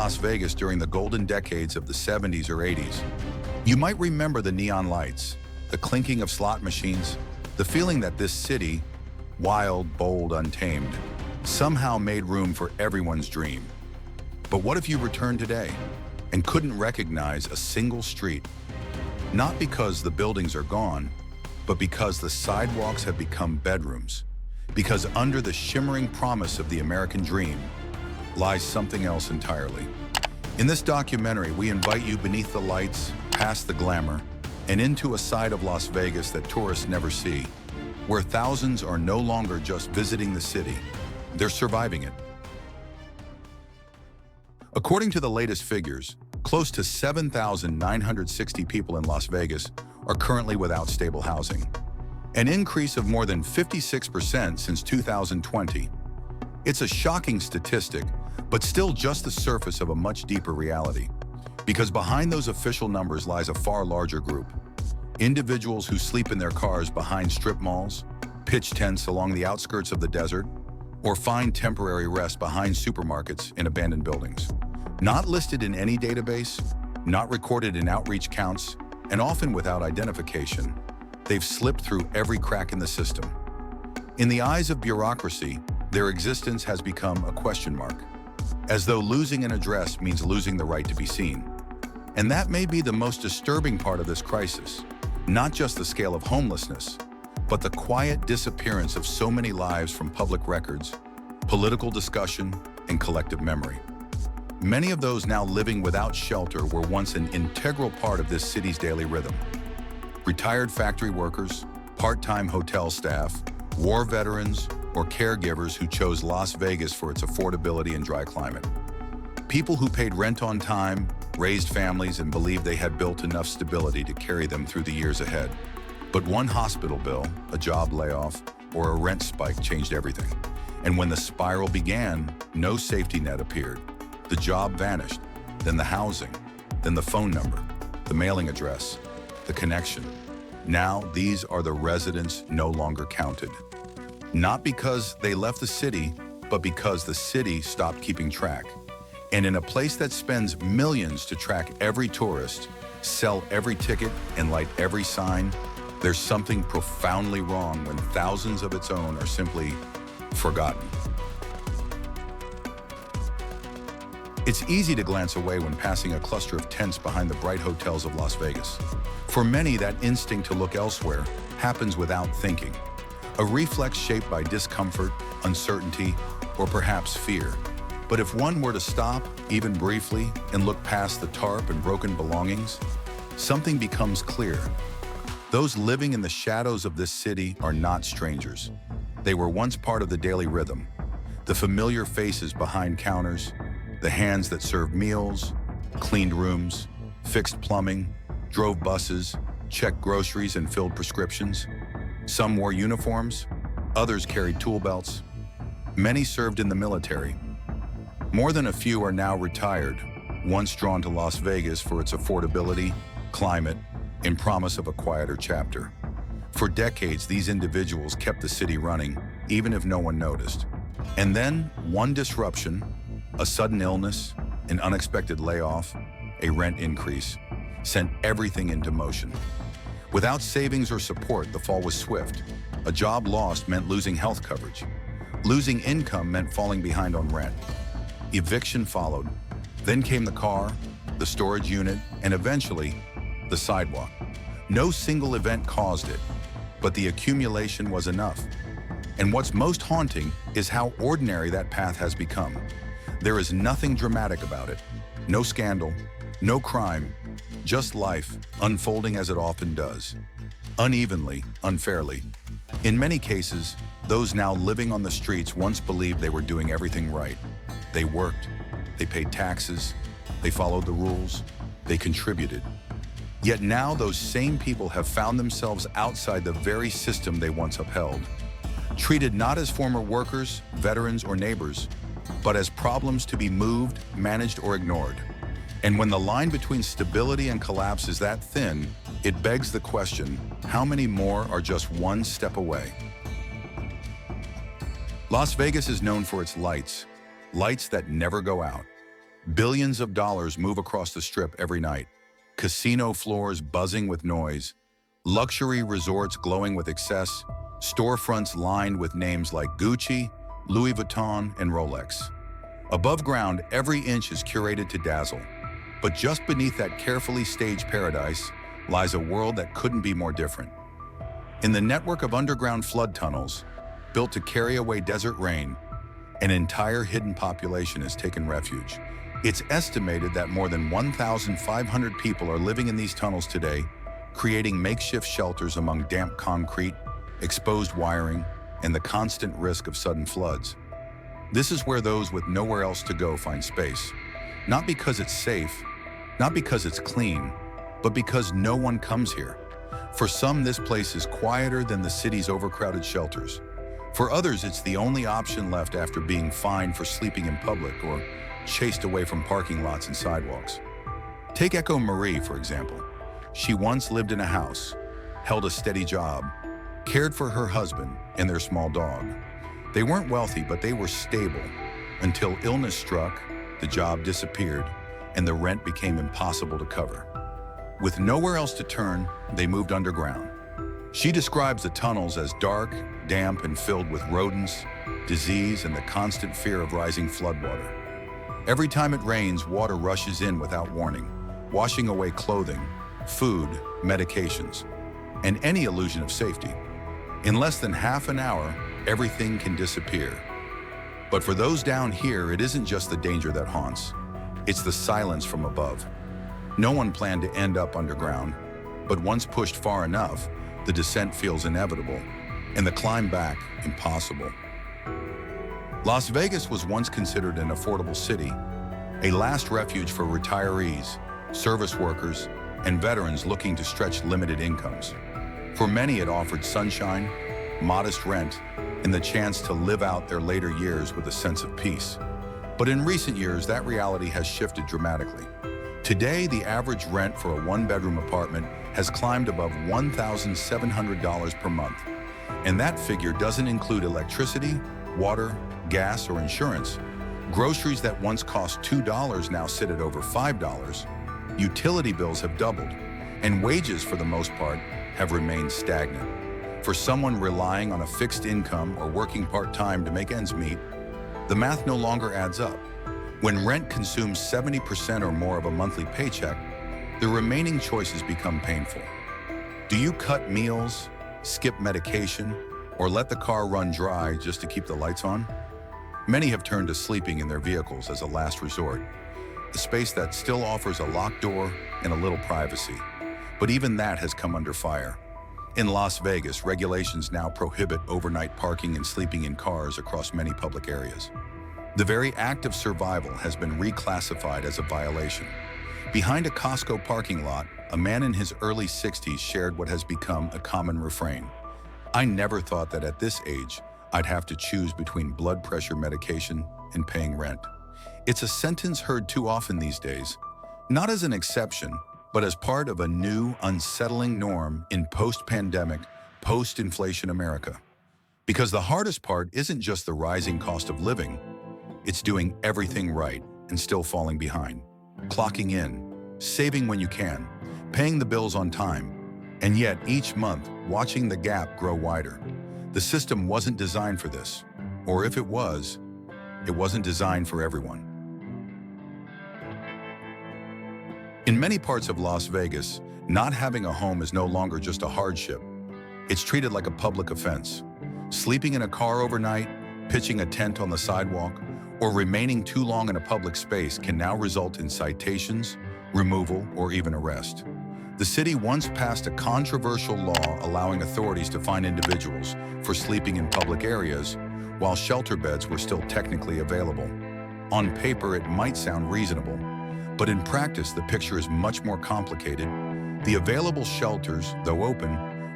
Las Vegas during the golden decades of the 70s or 80s. You might remember the neon lights, the clinking of slot machines, the feeling that this city, wild, bold, untamed, somehow made room for everyone's dream. But what if you returned today and couldn't recognize a single street? Not because the buildings are gone, but because the sidewalks have become bedrooms. Because under the shimmering promise of the American dream lies something else entirely. In this documentary, we invite you beneath the lights, past the glamour, and into a side of Las Vegas that tourists never see, where thousands are no longer just visiting the city, they're surviving it. According to the latest figures, close to 7,960 people in Las Vegas are currently without stable housing, an increase of more than 56% since 2020. It's a shocking statistic, but still just the surface of a much deeper reality. Because behind those official numbers lies a far larger group. Individuals who sleep in their cars behind strip malls, pitch tents along the outskirts of the desert, or find temporary rest behind supermarkets in abandoned buildings. Not listed in any database, not recorded in outreach counts, and often without identification, they've slipped through every crack in the system. In the eyes of bureaucracy, their existence has become a question mark, as though losing an address means losing the right to be seen. And that may be the most disturbing part of this crisis, not just the scale of homelessness, but the quiet disappearance of so many lives from public records, political discussion, and collective memory. Many of those now living without shelter were once an integral part of this city's daily rhythm. Retired factory workers, part-time hotel staff, war veterans, or caregivers who chose Las Vegas for its affordability and dry climate. People who paid rent on time, raised families, and believed they had built enough stability to carry them through the years ahead. But one hospital bill, a job layoff, or a rent spike changed everything. And when the spiral began, no safety net appeared. The job vanished, then the housing, then the phone number, the mailing address, the connection. Now these are the residents no longer counted. Not because they left the city, but because the city stopped keeping track. And in a place that spends millions to track every tourist, sell every ticket, and light every sign, there's something profoundly wrong when thousands of its own are simply forgotten. It's easy to glance away when passing a cluster of tents behind the bright hotels of Las Vegas. For many, that instinct to look elsewhere happens without thinking, a reflex shaped by discomfort, uncertainty, or perhaps fear. But if one were to stop, even briefly, and look past the tarp and broken belongings, something becomes clear. Those living in the shadows of this city are not strangers. They were once part of the daily rhythm, the familiar faces behind counters, the hands that served meals, cleaned rooms, fixed plumbing, drove buses, checked groceries, and filled prescriptions. Some wore uniforms, others carried tool belts. Many served in the military. More than a few are now retired, once drawn to Las Vegas for its affordability, climate, and promise of a quieter chapter. For decades, these individuals kept the city running, even if no one noticed. And then, one disruption, a sudden illness, an unexpected layoff, a rent increase, sent everything into motion. Without savings or support, the fall was swift. A job lost meant losing health coverage. Losing income meant falling behind on rent. Eviction followed. Then came the car, the storage unit, and eventually, the sidewalk. No single event caused it, but the accumulation was enough. And what's most haunting is how ordinary that path has become. There is nothing dramatic about it. No scandal, no crime, just life unfolding as it often does. Unevenly, unfairly. In many cases, those now living on the streets once believed they were doing everything right. They worked, they paid taxes, they followed the rules, they contributed. Yet now those same people have found themselves outside the very system they once upheld, treated not as former workers, veterans, or neighbors, but as problems to be moved, managed, or ignored. And when the line between stability and collapse is that thin, it begs the question, how many more are just one step away? Las Vegas is known for its lights, lights that never go out. Billions of dollars move across the strip every night. Casino floors buzzing with noise, luxury resorts glowing with excess, storefronts lined with names like Gucci, Louis Vuitton, and Rolex. Above ground, every inch is curated to dazzle. But just beneath that carefully staged paradise lies a world that couldn't be more different. In the network of underground flood tunnels, built to carry away desert rain, an entire hidden population has taken refuge. It's estimated that more than 1,500 people are living in these tunnels today, creating makeshift shelters among damp concrete, exposed wiring, and the constant risk of sudden floods. This is where those with nowhere else to go find space. Not because it's safe, not because it's clean, but because no one comes here. For some, this place is quieter than the city's overcrowded shelters. For others, it's the only option left after being fined for sleeping in public or chased away from parking lots and sidewalks. Take Echo Marie, for example. She once lived in a house, held a steady job, cared for her husband and their small dog. They weren't wealthy, but they were stable until illness struck, the job disappeared, and the rent became impossible to cover. With nowhere else to turn, they moved underground. She describes the tunnels as dark, damp, and filled with rodents, disease, and the constant fear of rising floodwater. Every time it rains, water rushes in without warning, washing away clothing, food, medications, and any illusion of safety. In less than half an hour, everything can disappear. But for those down here, it isn't just the danger that haunts. It's the silence from above. No one planned to end up underground, but once pushed far enough, the descent feels inevitable, and the climb back impossible. Las Vegas was once considered an affordable city, a last refuge for retirees, service workers, and veterans looking to stretch limited incomes. For many, it offered sunshine, modest rent, and the chance to live out their later years with a sense of peace. But in recent years, that reality has shifted dramatically. Today, the average rent for a one-bedroom apartment has climbed above $1,700 per month. And that figure doesn't include electricity, water, gas, or insurance. Groceries that once cost $2 now sit at over $5. Utility bills have doubled, and wages, for the most part, have remained stagnant. For someone relying on a fixed income or working part-time to make ends meet, the math no longer adds up. When rent consumes 70% or more of a monthly paycheck, the remaining choices become painful. Do you cut meals, skip medication, or let the car run dry just to keep the lights on? Many have turned to sleeping in their vehicles as a last resort, a space that still offers a locked door and a little privacy. But even that has come under fire. In Las Vegas, regulations now prohibit overnight parking and sleeping in cars across many public areas. The very act of survival has been reclassified as a violation. Behind a Costco parking lot, a man in his early 60s shared what has become a common refrain. "I never thought that at this age, I'd have to choose between blood pressure medication and paying rent." It's a sentence heard too often these days, not as an exception, but as part of a new, unsettling norm in post-pandemic, post-inflation America. Because the hardest part isn't just the rising cost of living, it's doing everything right and still falling behind. Clocking in, saving when you can, paying the bills on time, and yet each month watching the gap grow wider. The system wasn't designed for this, or if it wasn't designed for everyone. In many parts of Las Vegas, not having a home is no longer just a hardship. It's treated like a public offense. Sleeping in a car overnight, pitching a tent on the sidewalk, or remaining too long in a public space can now result in citations, removal, or even arrest. The city once passed a controversial law allowing authorities to fine individuals for sleeping in public areas while shelter beds were still technically available. On paper, it might sound reasonable, but in practice, the picture is much more complicated. The available shelters, though open,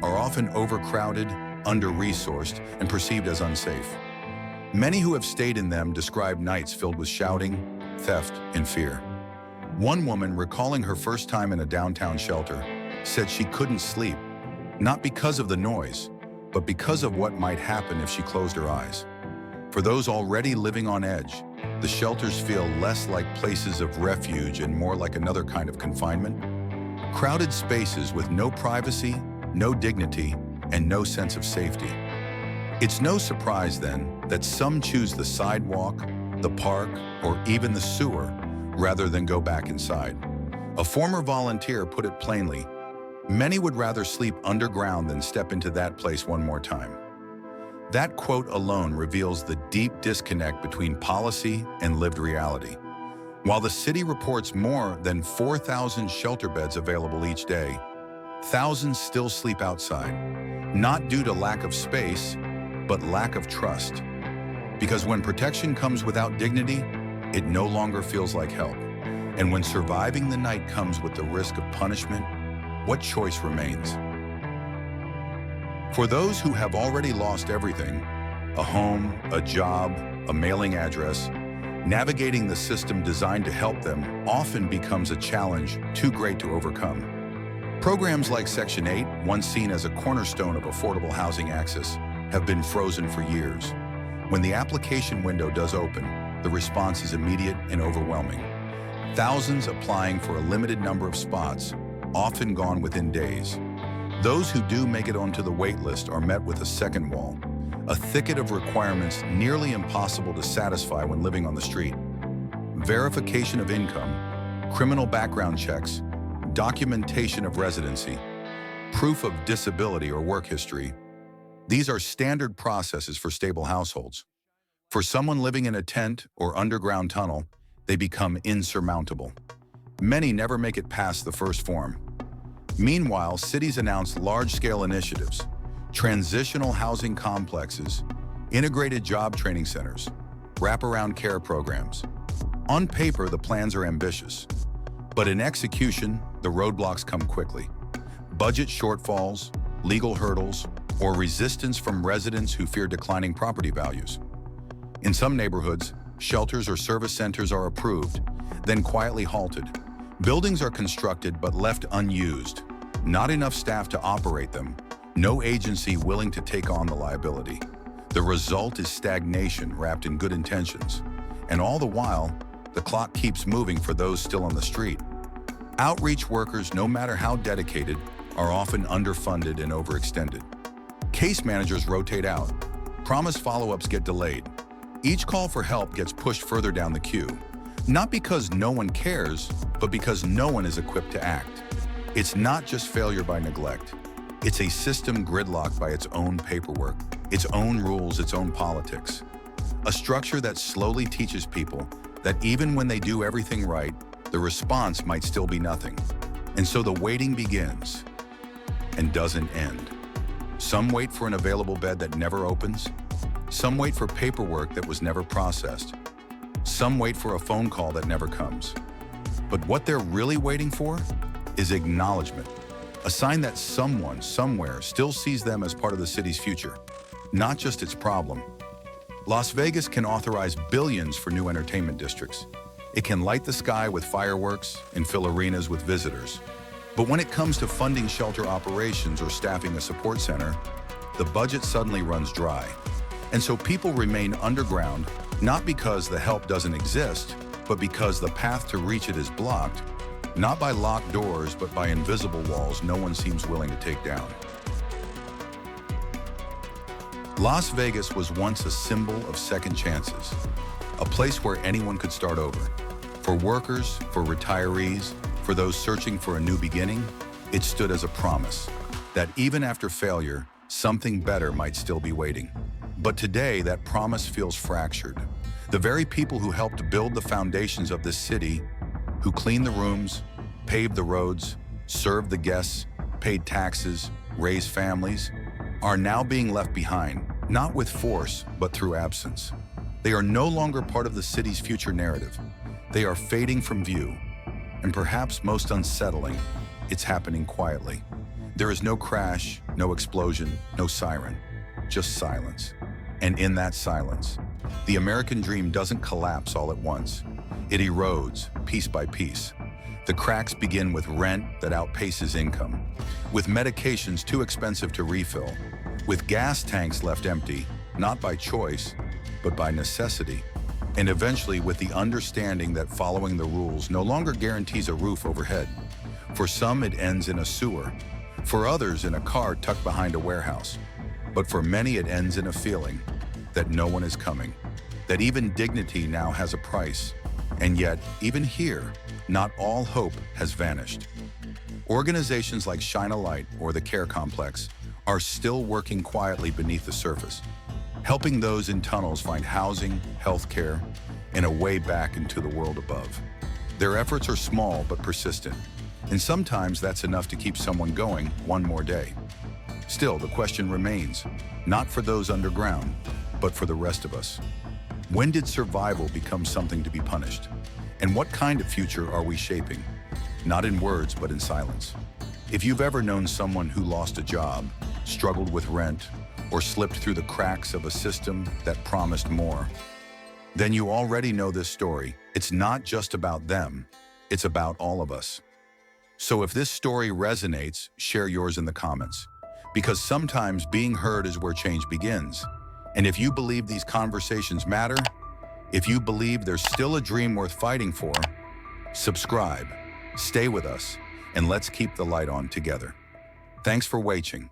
are often overcrowded, under-resourced, and perceived as unsafe. Many who have stayed in them describe nights filled with shouting, theft, and fear. One woman, recalling her first time in a downtown shelter, said she couldn't sleep, not because of the noise, but because of what might happen if she closed her eyes. For those already living on edge, The shelters feel less like places of refuge and more like another kind of confinement. Crowded spaces with no privacy, no dignity, and no sense of safety. It's no surprise, then, that some choose the sidewalk, the park, or even the sewer rather than go back inside. A former volunteer put it plainly, many would rather sleep underground than step into that place one more time. That quote alone reveals the deep disconnect between policy and lived reality. While the city reports more than 4,000 shelter beds available each day, thousands still sleep outside, not due to lack of space, but lack of trust. Because when protection comes without dignity, it no longer feels like help. And when surviving the night comes with the risk of punishment, what choice remains? For those who have already lost everything, a home, a job, a mailing address, navigating the system designed to help them often becomes a challenge too great to overcome. Programs like Section 8, once seen as a cornerstone of affordable housing access, have been frozen for years. When the application window does open, the response is immediate and overwhelming. Thousands applying for a limited number of spots, often gone within days. Those who do make it onto the wait list are met with a second wall, a thicket of requirements nearly impossible to satisfy when living on the street. Verification of income, criminal background checks, documentation of residency, proof of disability or work history. These are standard processes for stable households. For someone living in a tent or underground tunnel, they become insurmountable. Many never make it past the first form. Meanwhile, cities announce large-scale initiatives, transitional housing complexes, integrated job training centers, wraparound care programs. On paper, the plans are ambitious, but in execution, the roadblocks come quickly. Budget shortfalls, legal hurdles, or resistance from residents who fear declining property values. In some neighborhoods, shelters or service centers are approved, then quietly halted. Buildings are constructed but left unused. Not enough staff to operate them. No agency willing to take on the liability. The result is stagnation wrapped in good intentions. And all the while, the clock keeps moving for those still on the street. Outreach workers, no matter how dedicated, are often underfunded and overextended. Case managers rotate out. Promised follow-ups get delayed. Each call for help gets pushed further down the queue. Not because no one cares, but because no one is equipped to act. It's not just failure by neglect. It's a system gridlocked by its own paperwork, its own rules, its own politics. A structure that slowly teaches people that even when they do everything right, the response might still be nothing. And so the waiting begins and doesn't end. Some wait for an available bed that never opens. Some wait for paperwork that was never processed. Some wait for a phone call that never comes. But what they're really waiting for is acknowledgement, a sign that someone, somewhere, still sees them as part of the city's future, not just its problem. Las Vegas can authorize billions for new entertainment districts. It can light the sky with fireworks and fill arenas with visitors. But when it comes to funding shelter operations or staffing a support center, the budget suddenly runs dry. And so people remain underground, not because the help doesn't exist, but because the path to reach it is blocked, not by locked doors, but by invisible walls no one seems willing to take down. Las Vegas was once a symbol of second chances, a place where anyone could start over. For workers, for retirees, for those searching for a new beginning, it stood as a promise that even after failure, something better might still be waiting. But today, that promise feels fractured. The very people who helped build the foundations of this city, who cleaned the rooms, paved the roads, served the guests, paid taxes, raised families, are now being left behind, not with force, but through absence. They are no longer part of the city's future narrative. They are fading from view. And perhaps most unsettling, it's happening quietly. There is no crash, no explosion, no siren, just silence. And in that silence, the American dream doesn't collapse all at once. It erodes, piece by piece. The cracks begin with rent that outpaces income, with medications too expensive to refill, with gas tanks left empty, not by choice, but by necessity, and eventually with the understanding that following the rules no longer guarantees a roof overhead. For some, it ends in a sewer. For others, in a car tucked behind a warehouse. But for many, it ends in a feeling that no one is coming, that even dignity now has a price. And yet, even here, not all hope has vanished. Organizations like Shine a Light or the Care Complex are still working quietly beneath the surface, helping those in tunnels find housing, healthcare, and a way back into the world above. Their efforts are small but persistent, and sometimes that's enough to keep someone going one more day. Still, the question remains, not for those underground, but for the rest of us. When did survival become something to be punished? And what kind of future are we shaping? Not in words, but in silence. If you've ever known someone who lost a job, struggled with rent, or slipped through the cracks of a system that promised more, then you already know this story. It's not just about them, it's about all of us. So if this story resonates, share yours in the comments. Because sometimes being heard is where change begins. And if you believe these conversations matter, if you believe there's still a dream worth fighting for, subscribe, stay with us, and let's keep the light on together. Thanks for watching.